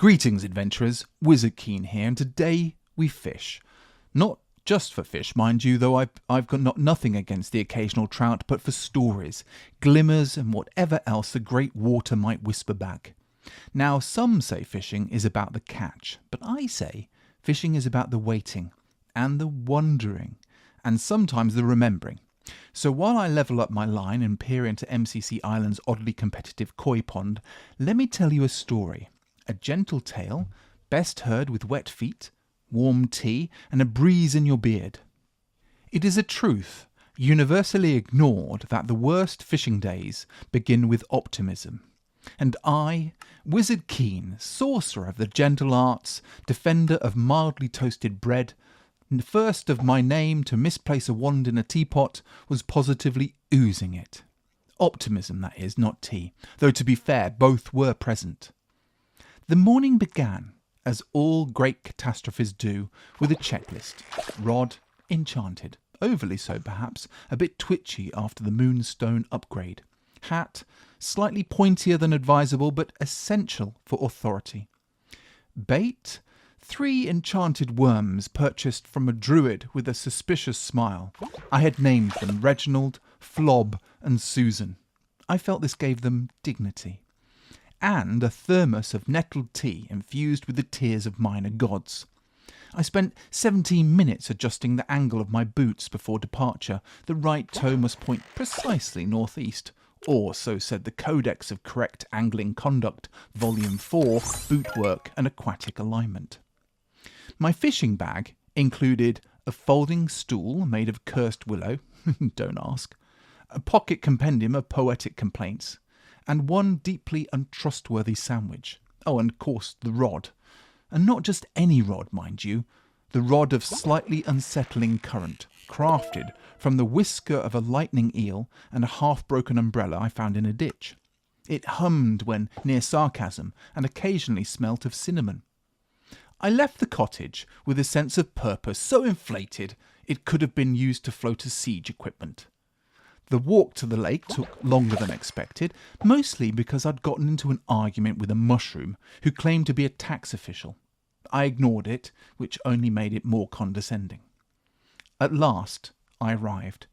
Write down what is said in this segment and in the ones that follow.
Greetings adventurers, Wizard Keen here, and today we fish. Not just for fish, mind you, though I've got nothing against the occasional trout, but for stories, glimmers and whatever else the great water might whisper back. Now some say fishing is about the catch, but I say fishing is about the waiting and the wondering and sometimes the remembering. So while I level up my line and peer into MCC Island's oddly competitive koi pond, let me tell you a story. A gentle tale, best heard with wet feet, warm tea, and a breeze in your beard. It is a truth, universally ignored, that the worst fishing days begin with optimism. And I, Wizard Keen, sorcerer of the gentle arts, defender of mildly toasted bread, first of my name to misplace a wand in a teapot, was positively oozing it. Optimism, that is, not tea, though to be fair, both were present. The morning began, as all great catastrophes do, with a checklist. Rod, enchanted, overly so perhaps, a bit twitchy after the moonstone upgrade. Hat, slightly pointier than advisable, but essential for authority. Bait, 3 enchanted worms purchased from a druid with a suspicious smile. I had named them Reginald, Flob, and Susan. I felt this gave them dignity. And a thermos of nettled tea infused with the tears of minor gods. I spent 17 minutes adjusting the angle of my boots before departure. The right toe must point precisely northeast, or so said the Codex of Correct Angling Conduct, Volume 4, Bootwork and Aquatic Alignment. My fishing bag included a folding stool made of cursed willow, don't ask, a pocket compendium of poetic complaints, and one deeply untrustworthy sandwich. Oh, and of course the rod. And not just any rod, mind you. The rod of slightly unsettling current, crafted from the whisker of a lightning eel and a half-broken umbrella I found in a ditch. It hummed when near sarcasm and occasionally smelt of cinnamon. I left the cottage with a sense of purpose so inflated it could have been used to float as siege equipment. The walk to the lake took longer than expected, mostly because I'd gotten into an argument with a mushroom who claimed to be a tax official. I ignored it, which only made it more condescending. At last, I arrived.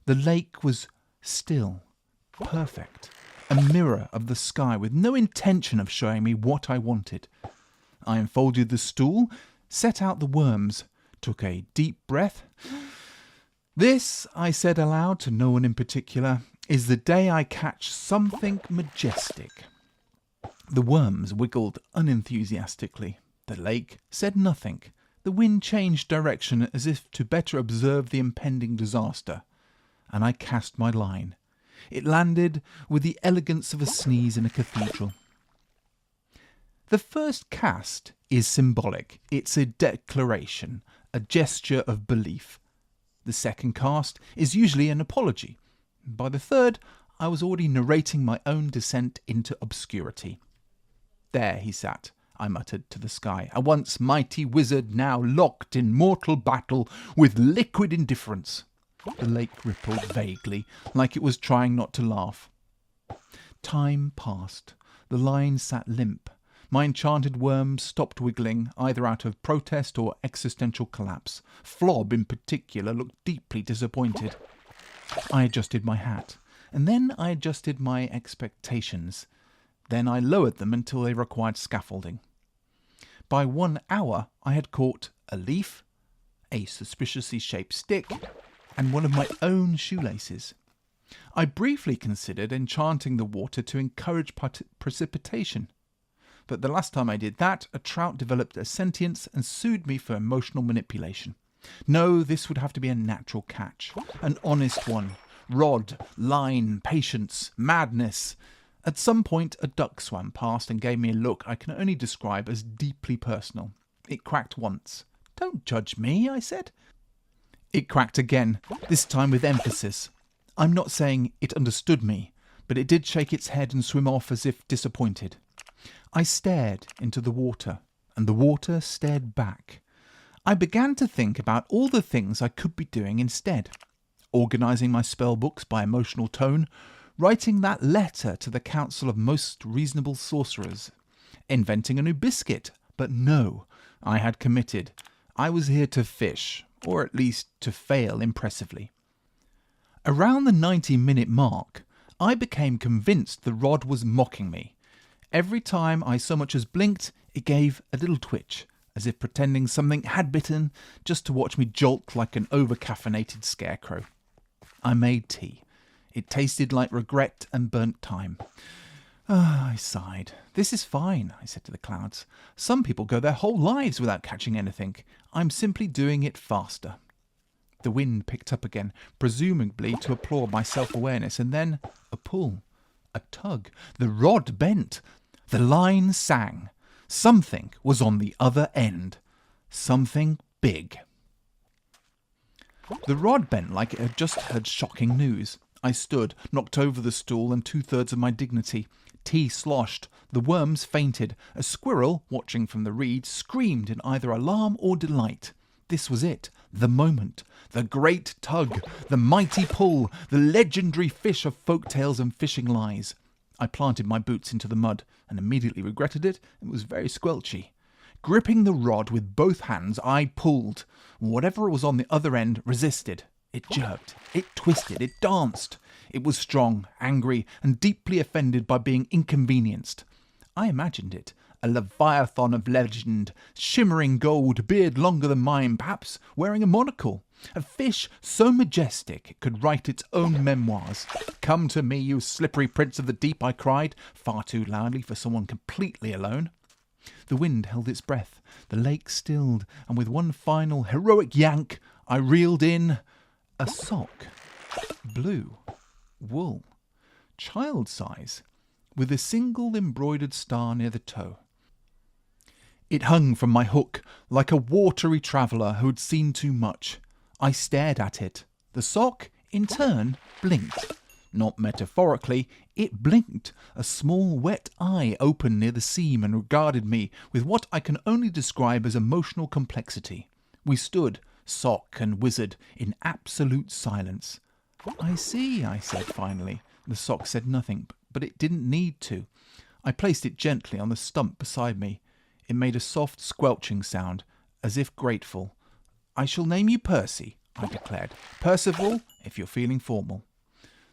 The lake was still, perfect, a mirror of the sky with no intention of showing me what I wanted. I unfolded the stool, set out the worms, took a deep breath. This, I said aloud to no one in particular, is the day I catch something majestic. The worms wiggled unenthusiastically. The lake said nothing. The wind changed direction as if to better observe the impending disaster. And I cast my line. It landed with the elegance of a sneeze in a cathedral. The first cast is symbolic. It's a declaration, a gesture of belief. The second cast is usually an apology. By the third, I was already narrating my own descent into obscurity. There he sat, I muttered to the sky, a once mighty wizard now locked in mortal battle with liquid indifference. The lake rippled vaguely, like it was trying not to laugh. Time passed. The line sat limp. My enchanted worms stopped wiggling, either out of protest or existential collapse. Flob, in particular, looked deeply disappointed. I adjusted my hat, and then I adjusted my expectations. Then I lowered them until they required scaffolding. By 1 hour, I had caught a leaf, a suspiciously shaped stick, and one of my own shoelaces. I briefly considered enchanting the water to encourage precipitation. But the last time I did that, a trout developed a sentience and sued me for emotional manipulation. No, this would have to be a natural catch. An honest one. Rod, line, patience, madness. At some point, a duck swam past and gave me a look I can only describe as deeply personal. It cracked once. "Don't judge me," I said. It cracked again, this time with emphasis. I'm not saying it understood me, but it did shake its head and swim off as if disappointed. I stared into the water, and the water stared back. I began to think about all the things I could be doing instead. Organising my spell books by emotional tone, writing that letter to the Council of Most Reasonable Sorcerers, inventing a new biscuit. But no, I had committed. I was here to fish, or at least to fail impressively. Around the 90-minute mark, I became convinced the rod was mocking me. Every time I so much as blinked, it gave a little twitch, as if pretending something had bitten, just to watch me jolt like an over-caffeinated scarecrow. I made tea. It tasted like regret and burnt time. I sighed. This is fine, I said to the clouds. Some people go their whole lives without catching anything. I'm simply doing it faster. The wind picked up again, presumably to applaud my self-awareness, and then a pull, a tug. The rod bent. The line sang. Something was on the other end. Something big. The rod bent like it had just heard shocking news. I stood, knocked over the stool and 2/3 of my dignity. Tea sloshed. The worms fainted. A squirrel, watching from the reeds, screamed in either alarm or delight. This was it, the moment, the great tug, the mighty pull, the legendary fish of folk tales and fishing lies. I planted my boots into the mud and immediately regretted it. It was very squelchy. Gripping the rod with both hands, I pulled. Whatever was on the other end resisted. It jerked, it twisted, it danced. It was strong, angry, and deeply offended by being inconvenienced. I imagined it, a leviathan of legend, shimmering gold, beard longer than mine, perhaps wearing a monocle. A fish so majestic it could write its own memoirs. "Come to me, you slippery prince of the deep," I cried, far too loudly for someone completely alone. The wind held its breath, the lake stilled, and with one final heroic yank, I reeled in a sock. Blue. Wool. Child size. With a single embroidered star near the toe. It hung from my hook like a watery traveller who had seen too much. I stared at it. The sock, in turn, blinked. Not metaphorically, it blinked. A small wet eye opened near the seam and regarded me with what I can only describe as emotional complexity. We stood, sock and wizard, in absolute silence. "I see," I said finally. The sock said nothing, but it didn't need to. I placed it gently on the stump beside me. It made a soft squelching sound, as if grateful. "I shall name you Percy," I declared. "Percival, if you're feeling formal."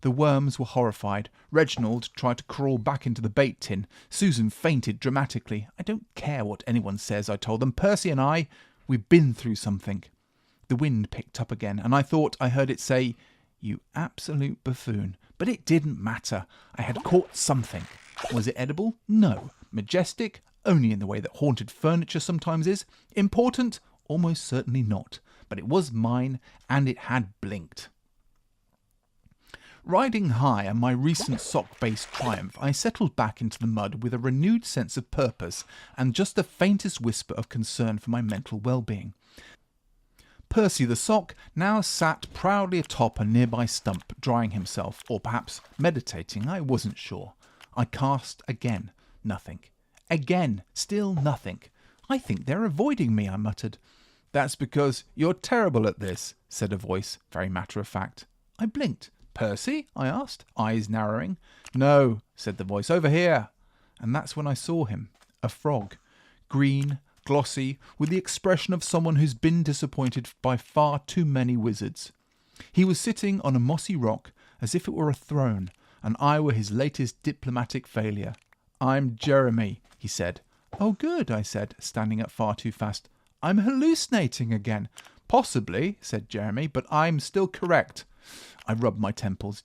The worms were horrified. Reginald tried to crawl back into the bait tin. Susan fainted dramatically. "I don't care what anyone says," I told them. "Percy and I, we've been through something." The wind picked up again, and I thought I heard it say, "You absolute buffoon." But it didn't matter. I had caught something. Was it edible? No. Majestic? Only in the way that haunted furniture sometimes is. Important? Almost certainly not. But it was mine, and it had blinked. Riding high on my recent sock-based triumph, I settled back into the mud with a renewed sense of purpose and just the faintest whisper of concern for my mental well-being. Percy the sock now sat proudly atop a nearby stump, drying himself, or perhaps meditating, I wasn't sure. I cast again. Nothing. Again. Still nothing. "I think they're avoiding me," I muttered. "That's because you're terrible at this," said a voice, very matter-of-fact. I blinked. "Percy?" I asked, eyes narrowing. "No," said the voice, "over here." And that's when I saw him. A frog. Green, glossy, with the expression of someone who's been disappointed by far too many wizards. He was sitting on a mossy rock as if it were a throne, and I were his latest diplomatic failure. "I'm Jeremy," he said. "Oh, good," I said, standing up far too fast. "I'm hallucinating again." "Possibly," said Jeremy, "but I'm still correct." I rubbed my temples.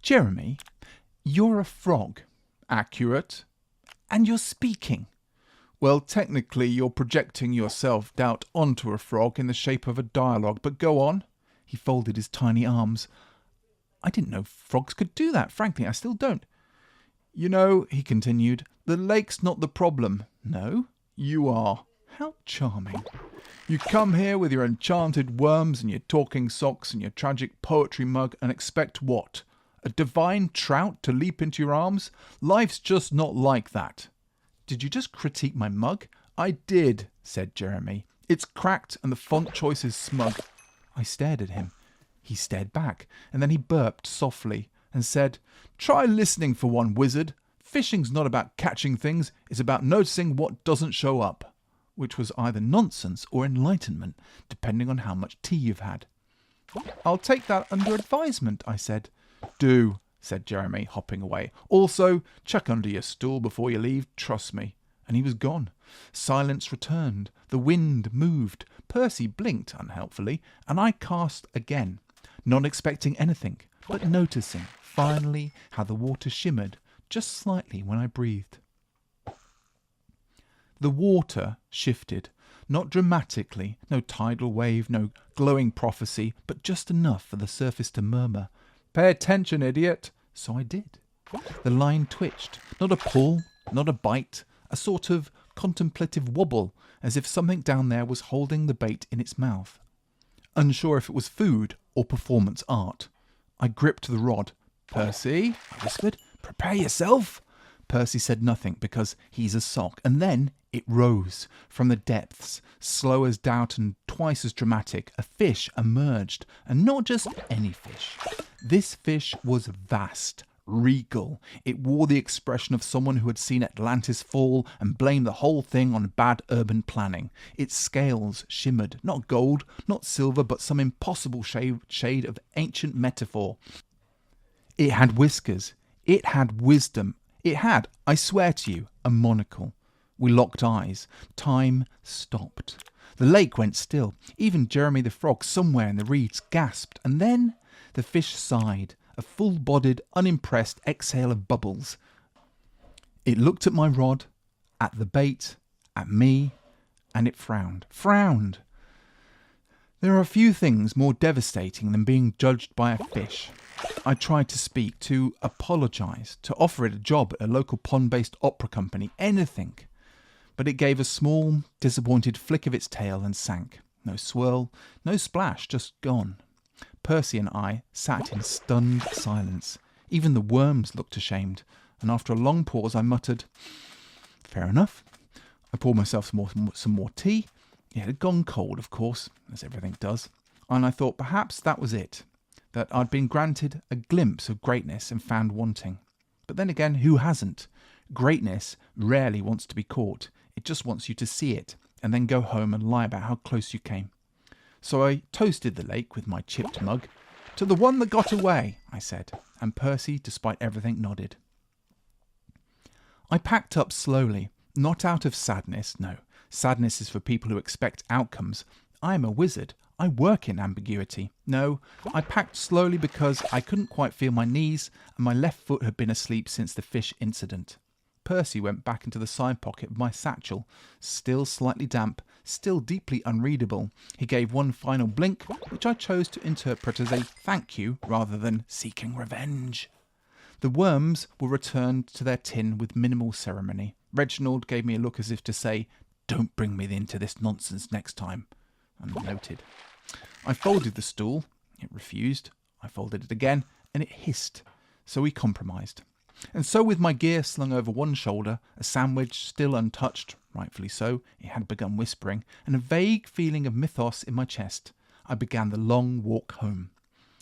"Jeremy, you're a frog." "Accurate." "And you're speaking." "Well, technically you're projecting your self-doubt onto a frog in the shape of a dialogue, but go on." He folded his tiny arms. "I didn't know frogs could do that. Frankly, I still don't." "You know," he continued, "the lake's not the problem." "No?" "You are." "How charming." "You come here with your enchanted worms and your talking socks and your tragic poetry mug and expect what? A divine trout to leap into your arms? Life's just not like that." "Did you just critique my mug?" "I did," said Jeremy. "It's cracked and the font choice is smug." I stared at him. He stared back, and then he burped softly and said, "Try listening for one, wizard. Fishing's not about catching things, it's about noticing what doesn't show up. Which was either nonsense or enlightenment, depending on how much tea you've had. I'll take that under advisement, I said. Do, said Jeremy, hopping away. Also, check under your stool before you leave, trust me. And he was gone. Silence returned. The wind moved. Percy blinked unhelpfully, and I cast again, not expecting anything, but noticing, finally, how the water shimmered, just slightly when I breathed. The water shifted, not dramatically, no tidal wave, no glowing prophecy, but just enough for the surface to murmur, "Pay attention, idiot!" So I did. The line twitched, not a pull, not a bite, a sort of contemplative wobble, as if something down there was holding the bait in its mouth. Unsure if it was food or performance art. I gripped the rod. "Percy," I whispered, "prepare yourself." Percy said nothing because he's a sock, and then it rose from the depths, slow as doubt and twice as dramatic. A fish emerged, and not just any fish. This fish was vast, regal. It wore the expression of someone who had seen Atlantis fall and blamed the whole thing on bad urban planning. Its scales shimmered, not gold, not silver, but some impossible shade of ancient metaphor. It had whiskers. It had wisdom. It had, I swear to you, a monocle. We locked eyes. Time stopped. The lake went still. Even Jeremy the frog, somewhere in the reeds, gasped. And then the fish sighed, a full-bodied, unimpressed exhale of bubbles. It looked at my rod, at the bait, at me, and it frowned. Frowned! There are few things more devastating than being judged by a fish. I tried to speak, to apologise, to offer it a job at a local pond-based opera company, anything. But it gave a small, disappointed flick of its tail and sank. No swirl, no splash, just gone. Percy and I sat in stunned silence. Even the worms looked ashamed, and after a long pause I muttered, "Fair enough." I poured myself some more tea. It had gone cold, of course, as everything does, and I thought perhaps that was it, that I'd been granted a glimpse of greatness and found wanting. But then again, who hasn't? Greatness rarely wants to be caught. It just wants you to see it, and then go home and lie about how close you came. So I toasted the lake with my chipped mug. "To the one that got away," I said, and Percy, despite everything, nodded. I packed up slowly, not out of sadness, no. Sadness is for people who expect outcomes. I am a wizard. I work in ambiguity. No, I packed slowly because I couldn't quite feel my knees, and my left foot had been asleep since the fish incident. Percy went back into the side pocket of my satchel, still slightly damp, still deeply unreadable. He gave one final blink, which I chose to interpret as a thank you rather than seeking revenge. The worms were returned to their tin with minimal ceremony. Reginald gave me a look as if to say, "Don't bring me into this nonsense next time," and noted. I folded the stool. It refused. I folded it again, and it hissed. So we compromised. And so with my gear slung over one shoulder, a sandwich still untouched, rightfully so, it had begun whispering, and a vague feeling of mythos in my chest, I began the long walk home.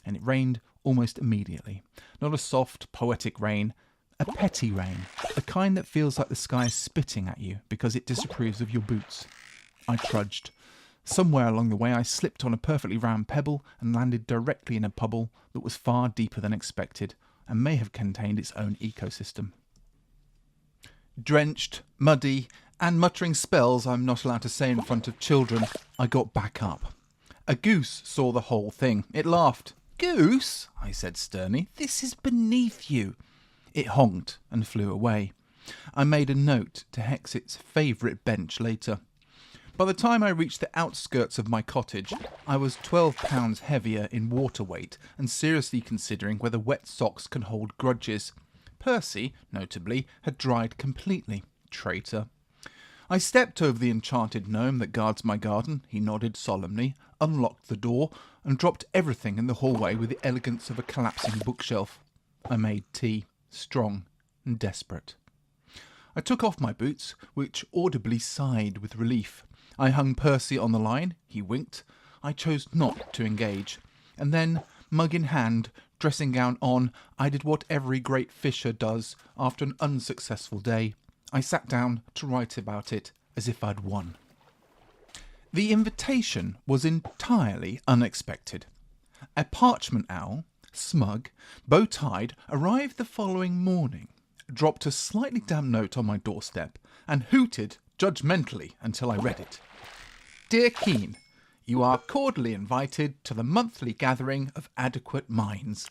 And it rained almost immediately. Not a soft, poetic rain, a petty rain, the kind that feels like the sky is spitting at you because it disapproves of your boots. I trudged. Somewhere along the way I slipped on a perfectly round pebble and landed directly in a puddle that was far deeper than expected and may have contained its own ecosystem. Drenched, muddy, and muttering spells I'm not allowed to say in front of children, I got back up. A goose saw the whole thing. It laughed. "Goose," I said sternly, "this is beneath you." It honked and flew away. I made a note to hex its favourite bench later. By the time I reached the outskirts of my cottage, I was 12 pounds heavier in water weight and seriously considering whether wet socks can hold grudges. Percy, notably, had dried completely. Traitor. I stepped over the enchanted gnome that guards my garden. He nodded solemnly, unlocked the door, and dropped everything in the hallway with the elegance of a collapsing bookshelf. I made tea, strong and desperate. I took off my boots, which audibly sighed with relief. I hung Percy on the line. He winked. I chose not to engage. And then, mug in hand, Dressing gown on, I did what every great fisher does after an unsuccessful day. I sat down to write about it as if I'd won. The invitation was entirely unexpected. A parchment owl, smug, bow-tied, arrived the following morning, dropped a slightly damp note on my doorstep, and hooted judgmentally until I read it. Dear Keane, you are cordially invited to the monthly gathering of adequate minds.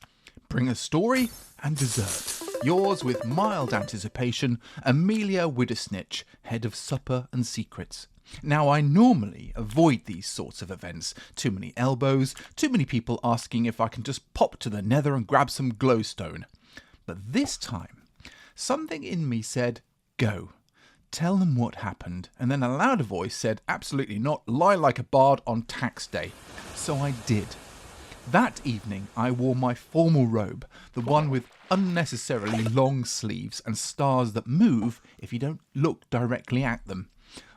Bring a story and dessert. Yours with mild anticipation, Amelia Widdersnitch, head of supper and secrets. Now, I normally avoid these sorts of events. Too many elbows, too many people asking if I can just pop to the nether and grab some glowstone. But this time, something in me said, go. Tell them what happened. And then a louder voice said, absolutely not, lie like a bard on tax day. So I did. That evening, I wore my formal robe, the one with unnecessarily long sleeves and stars that move if you don't look directly at them.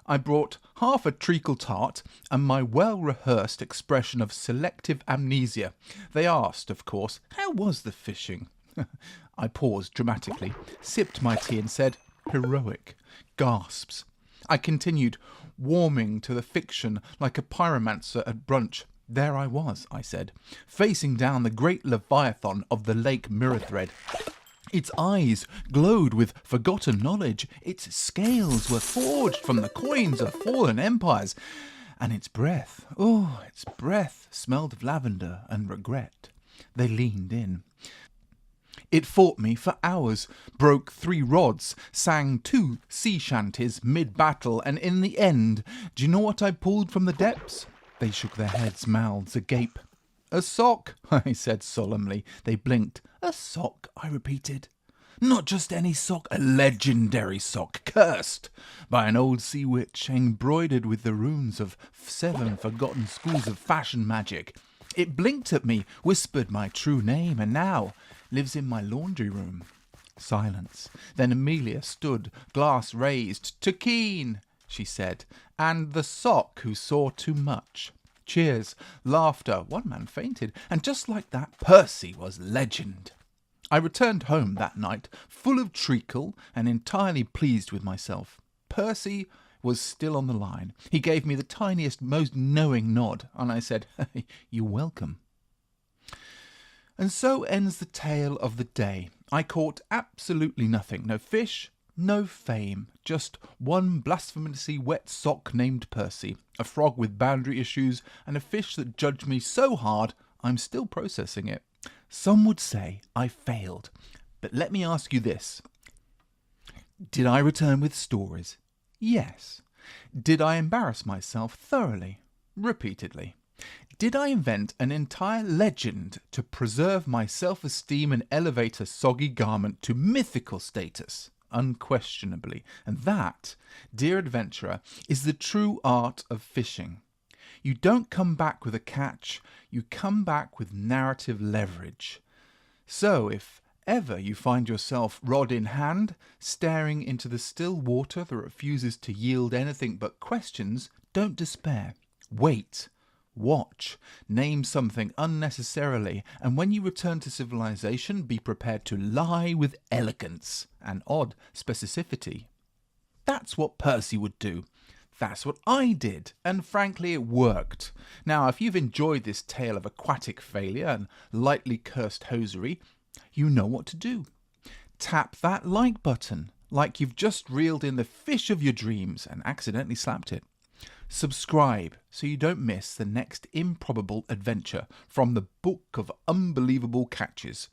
I brought half a treacle tart and my well-rehearsed expression of selective amnesia. They asked, of course, how was the fishing? I paused dramatically, sipped my tea and said, heroic. Gasps. I continued, warming to the fiction like a pyromancer at brunch. There I was, I said, facing down the great leviathan of the lake Mirrorthread. Its eyes glowed with forgotten knowledge, its scales were forged from the coins of fallen empires, and its breath smelled of lavender and regret. They leaned in. It fought me for hours, broke 3 rods, sang 2 sea shanties mid-battle, and in the end, do you know what I pulled from the depths? They shook their heads, mouths agape. A sock, I said solemnly. They blinked. A sock, I repeated. Not just any sock, a legendary sock, cursed by an old sea witch, embroidered with the runes of 7 forgotten schools of fashion magic. It blinked at me, whispered my true name, and now lives in my laundry room. Silence. Then Amelia stood, glass raised. To Keane, she said, and the sock who saw too much. Cheers, laughter, one man fainted, and just like that, Percy was legend. I returned home that night, full of treacle and entirely pleased with myself. Percy was still on the line. He gave me the tiniest, most knowing nod, and I said, hey, you're welcome. And so ends the tale of the day. I caught absolutely nothing. No fish, no fame. Just one blasphemously wet sock named Percy, a frog with boundary issues, and a fish that judged me so hard I'm still processing it. Some would say I failed. But let me ask you this. Did I return with stories? Yes. Did I embarrass myself thoroughly? Repeatedly. Did I invent an entire legend to preserve my self-esteem and elevate a soggy garment to mythical status? Unquestionably. And that, dear adventurer, is the true art of fishing. You don't come back with a catch, you come back with narrative leverage. So if ever you find yourself rod in hand, staring into the still water that refuses to yield anything but questions, don't despair. Wait. Watch, name something unnecessarily, and when you return to civilization, be prepared to lie with elegance and odd specificity. That's what Percy would do. That's what I did, and frankly it worked. Now, if you've enjoyed this tale of aquatic failure and lightly cursed hosiery, you know what to do. Tap that like button, like you've just reeled in the fish of your dreams and accidentally slapped it. Subscribe so you don't miss the next improbable adventure from the book of unbelievable catches.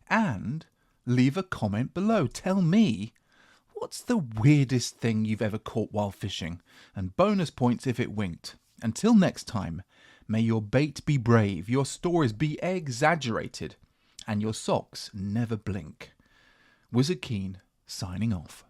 And leave a comment below. Tell me, what's the weirdest thing you've ever caught while fishing? And bonus points if it winked. Until next time, may your bait be brave, your stories be exaggerated, and your socks never blink. Wizard Keen, signing off.